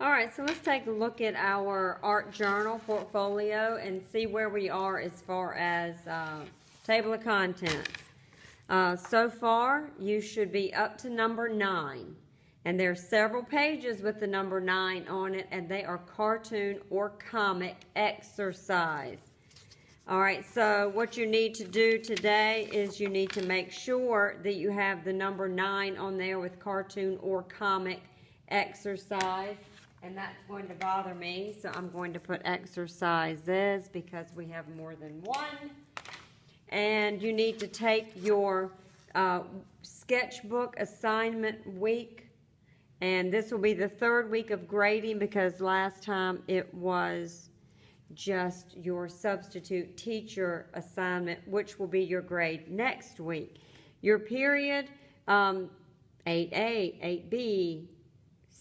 All right, so let's take a look at our art journal portfolio and see where we are as far as table of contents. So far, you should be up to number 9. And there are several pages with the number 9 on it, and they are cartoon or comic exercise. All right, so what you need to do today is you need to make sure that you have the number 9 on there with cartoon or comic exercise. And that's going to bother me, so I'm going to put exercises because we have more than one. And you need to take your sketchbook assignment week, and this will be the 3rd week of grading because last time it was just your substitute teacher assignment, which will be your grade next week. Your period, 8A, 8B,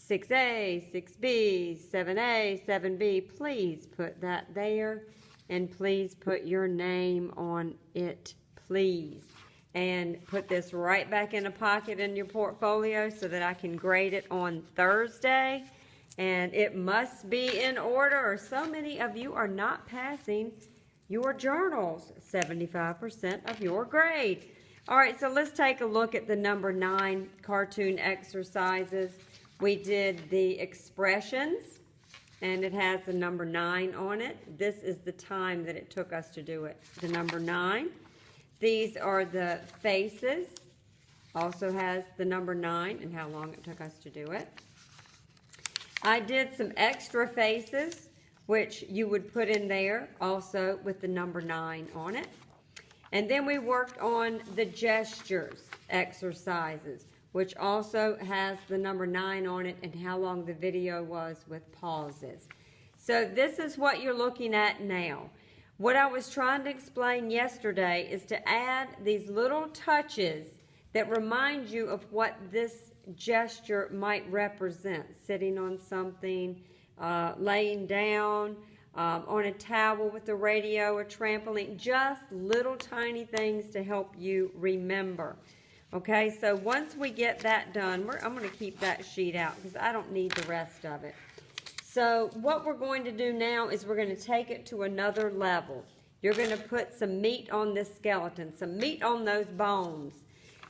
6A, 6B, 7A, 7B, please put that there, and please put your name on it, please. And put this right back in a pocket in your portfolio so that I can grade it on Thursday. And it must be in order, or so many of you are not passing your journals, 75% of your grade. All right, so let's take a look at the number 9 cartoon exercises. We did the expressions, and it has the number 9 on it. This is the time that it took us to do it, the number 9. These are the faces, also has the number 9 and how long it took us to do it. I did some extra faces, which you would put in there, also with the number 9 on it. And then we worked on the gestures exercises, which also has the number 9 on it and how long the video was with pauses. So this is what you're looking at now. What I was trying to explain yesterday is to add these little touches that remind you of what this gesture might represent. Sitting on something, laying down, on a towel with the radio, a trampoline, just little tiny things to help you remember. Okay, so once we get that done, I'm going to keep that sheet out because I don't need the rest of it. So what we're going to do now is we're going to take it to another level. You're going to put some meat on this skeleton, some meat on those bones.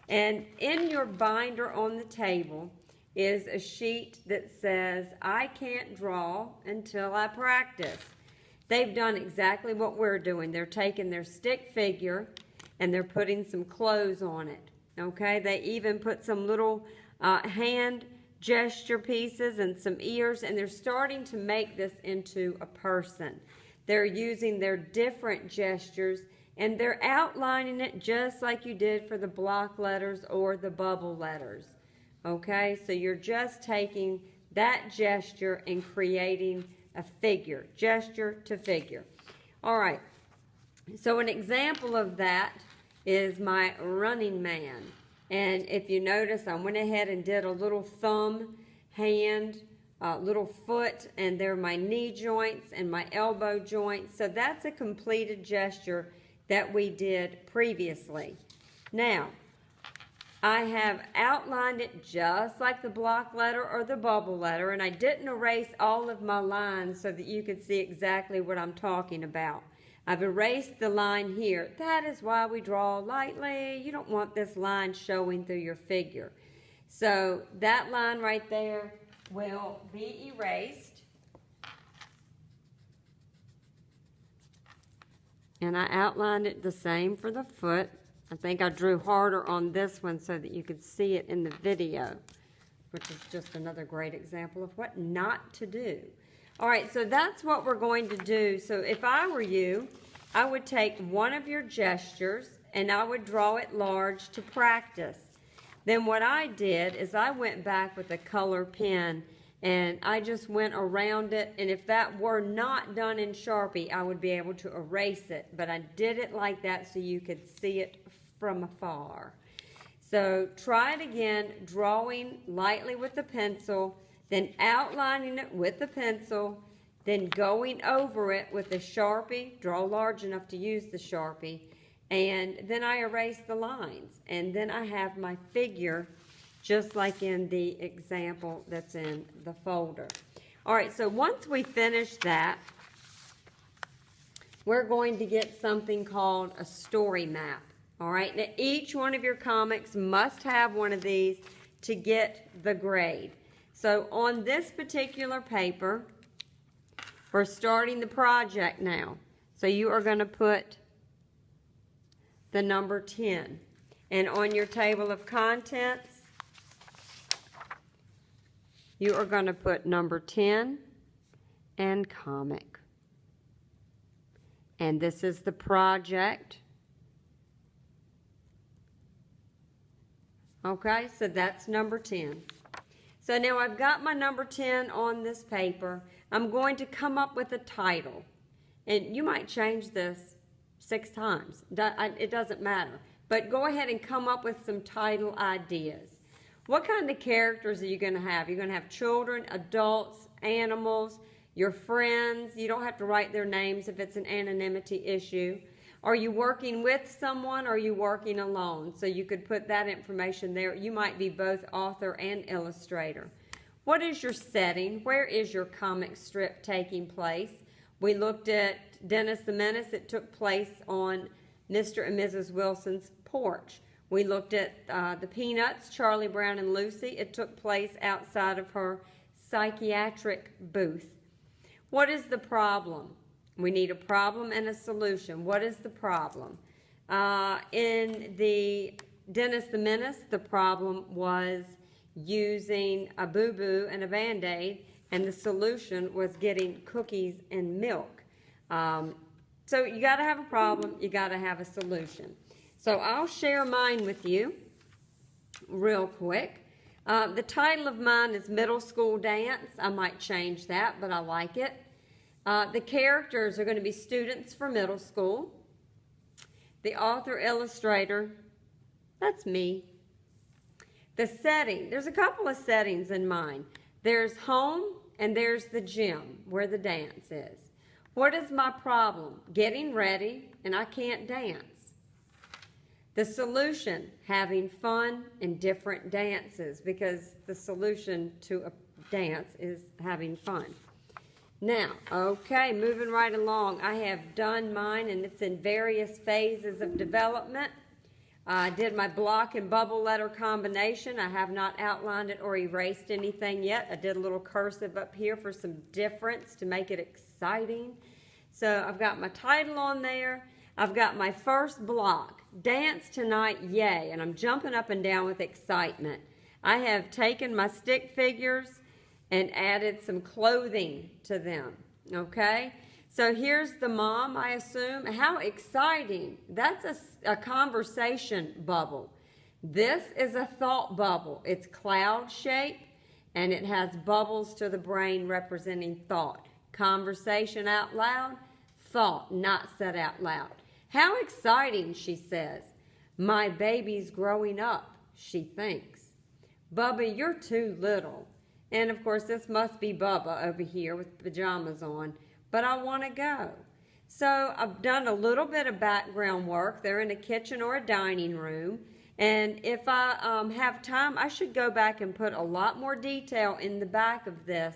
And in your binder on the table is a sheet that says, I can't draw until I practice. They've done exactly what we're doing. They're taking their stick figure and they're putting some clothes on it. Okay, they even put some little hand gesture pieces and some ears, and they're starting to make this into a person. They're using their different gestures, and they're outlining it just like you did for the block letters or the bubble letters. Okay, so you're just taking that gesture and creating a figure, gesture to figure. All right, so an example of that is my running man. And if you notice, I went ahead and did a little thumb, hand, little foot, and there are my knee joints and my elbow joints. So that's a completed gesture that we did previously. Now, I have outlined it just like the block letter or the bubble letter, and I didn't erase all of my lines so that you could see exactly what I'm talking about. I've erased the line here. That is why we draw lightly. You don't want this line showing through your figure. So that line right there will be erased. And I outlined it the same for the foot. I think I drew harder on this one so that you could see it in the video, which is just another great example of what not to do. All right, so that's what we're going to do. So if I were you, I would take one of your gestures and I would draw it large to practice. Then what I did is I went back with a color pen and I just went around it, and if that were not done in Sharpie, I would be able to erase it, but I did it like that so you could see it from afar. So try it again, drawing lightly with the pencil, then outlining it with the pencil, then going over it with a Sharpie, draw large enough to use the Sharpie, and then I erase the lines. And then I have my figure just like in the example that's in the folder. All right, so once we finish that, we're going to get something called a story map. All right, now each one of your comics must have one of these to get the grade. So on this particular paper, we're starting the project now. So you are going to put the number 10. And on your table of contents, you are going to put number 10 and comic. And this is the project. Okay, so that's number 10. So now I've got my number 10 on this paper. I'm going to come up with a title. And you might change this 6 times. It doesn't matter. But go ahead and come up with some title ideas. What kind of characters are you going to have? You're going to have children, adults, animals, your friends. You don't have to write their names if it's an anonymity issue. Are you working with someone or are you working alone? So you could put that information there. You might be both author and illustrator. What is your setting? Where is your comic strip taking place? We looked at Dennis the Menace. It took place on Mr. and Mrs. Wilson's porch. We looked at the Peanuts, Charlie Brown and Lucy. It took place outside of her psychiatric booth. What is the problem? We need a problem and a solution. What is the problem? In the Dennis the Menace, the problem was using a boo-boo and a Band-Aid, and the solution was getting cookies and milk. So you got to have a problem, you got to have a solution. So I'll share mine with you real quick. The title of mine is Middle School Dance. I might change that, but I like it. The characters are going to be students for middle school. The author illustrator, that's me. The setting, there's a couple of settings in mine. There's home and there's the gym where the dance is. What is my problem? Getting ready and I can't dance. The solution, having fun and different dances, because the solution to a dance is having fun. Now, okay, moving right along. I have done mine, and it's in various phases of development. I did my block and bubble letter combination. I have not outlined it or erased anything yet. I did a little cursive up here for some difference to make it exciting. So I've got my title on there. I've got my first block, Dance Tonight, Yay, and I'm jumping up and down with excitement. I have taken my stick figures and added some clothing to them, okay? So here's the mom, I assume. How exciting. That's a conversation bubble. This is a thought bubble. It's cloud shaped, and it has bubbles to the brain representing thought. Conversation out loud, thought not said out loud. How exciting, she says. My baby's growing up, she thinks. Bubba, you're too little. And of course, this must be Bubba over here with pajamas on, but I want to go. So I've done a little bit of background work. They're in a kitchen or a dining room. And if I have time, I should go back and put a lot more detail in the back of this.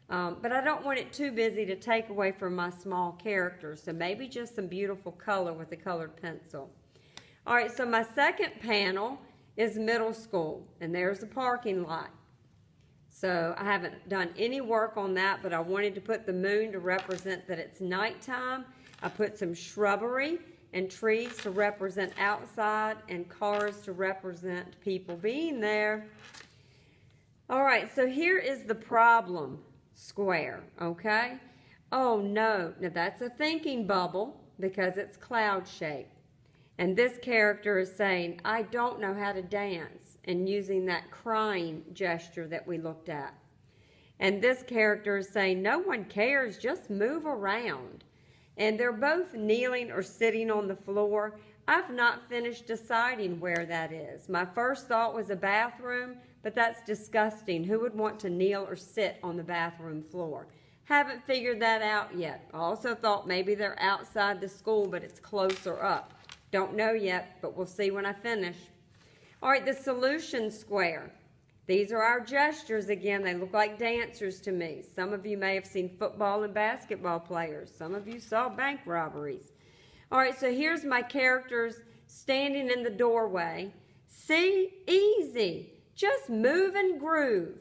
But I don't want it too busy to take away from my small characters. So maybe just some beautiful color with a colored pencil. All right, so my second panel is middle school. And there's the parking lot. So I haven't done any work on that, but I wanted to put the moon to represent that it's nighttime. I put some shrubbery and trees to represent outside and cars to represent people being there. All right, so here is the problem square, okay? Oh no, now that's a thinking bubble because it's cloud shaped. And this character is saying, I don't know how to dance, and using that crying gesture that we looked at. And this character is saying, no one cares, just move around. And they're both kneeling or sitting on the floor. I've not finished deciding where that is. My first thought was a bathroom, but that's disgusting. Who would want to kneel or sit on the bathroom floor? Haven't figured that out yet. I also thought maybe they're outside the school, but it's closer up. Don't know yet, but we'll see when I finish. All right, the solution square. These are our gestures again. They look like dancers to me. Some of you may have seen football and basketball players. Some of you saw bank robberies. All right, so here's my characters standing in the doorway. See? Easy. Just move and groove.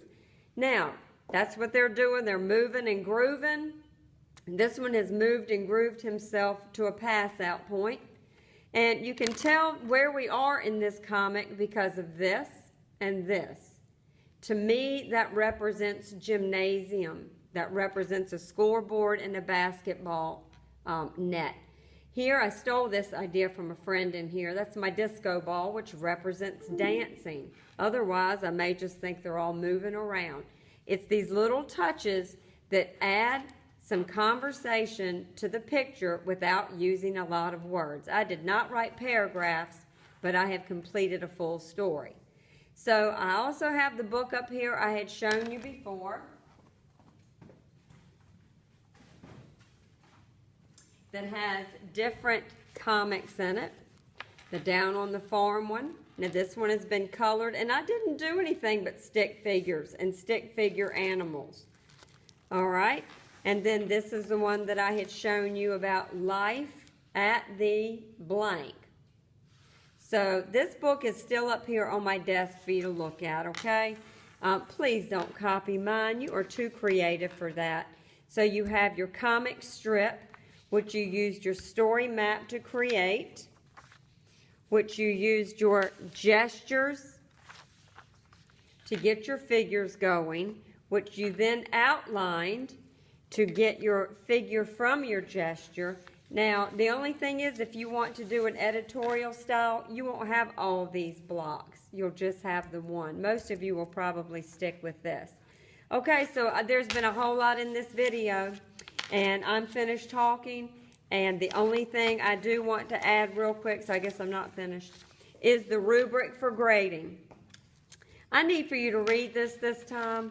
Now, that's what they're doing. They're moving and grooving. This one has moved and grooved himself to a pass-out point. And you can tell where we are in this comic because of this and this. To me, that represents gymnasium. That represents a scoreboard and a basketball net. Here, I stole this idea from a friend in here. That's my disco ball, which represents dancing. Otherwise, I may just think they're all moving around. It's these little touches that add some conversation to the picture without using a lot of words. I did not write paragraphs, but I have completed a full story. So I also have the book up here I had shown you before that has different comics in it. The Down on the Farm one. Now this one has been colored, and I didn't do anything but stick figures and stick figure animals. All right, and then this is the one that I had shown you about life at the blank. So this book is still up here on my desk for you to look at, okay? Please don't copy mine. You are too creative for that. So you have your comic strip, which you used your story map to create, which you used your gestures to get your figures going, which you then outlined to get your figure from your gesture. Now, the only thing is, if you want to do an editorial style, you won't have all these blocks. You'll just have the one. Most of you will probably stick with this. Okay, so there's been a whole lot in this video, and I'm finished talking, and the only thing I do want to add real quick, so I guess I'm not finished, is the rubric for grading. I need for you to read this time.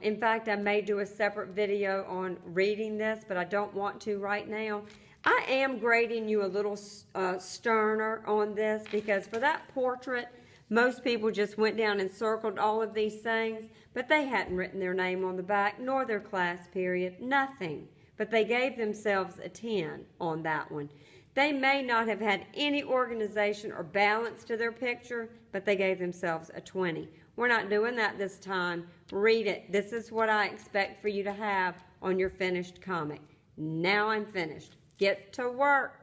In fact, I may do a separate video on reading this, but I don't want to right now. I am grading you a little sterner on this because for that portrait, most people just went down and circled all of these things, but they hadn't written their name on the back, nor their class period, nothing. But they gave themselves a 10 on that one. They may not have had any organization or balance to their picture, but they gave themselves a 20. We're not doing that this time. Read it. This is what I expect for you to have on your finished comic. Now I'm finished. Get to work.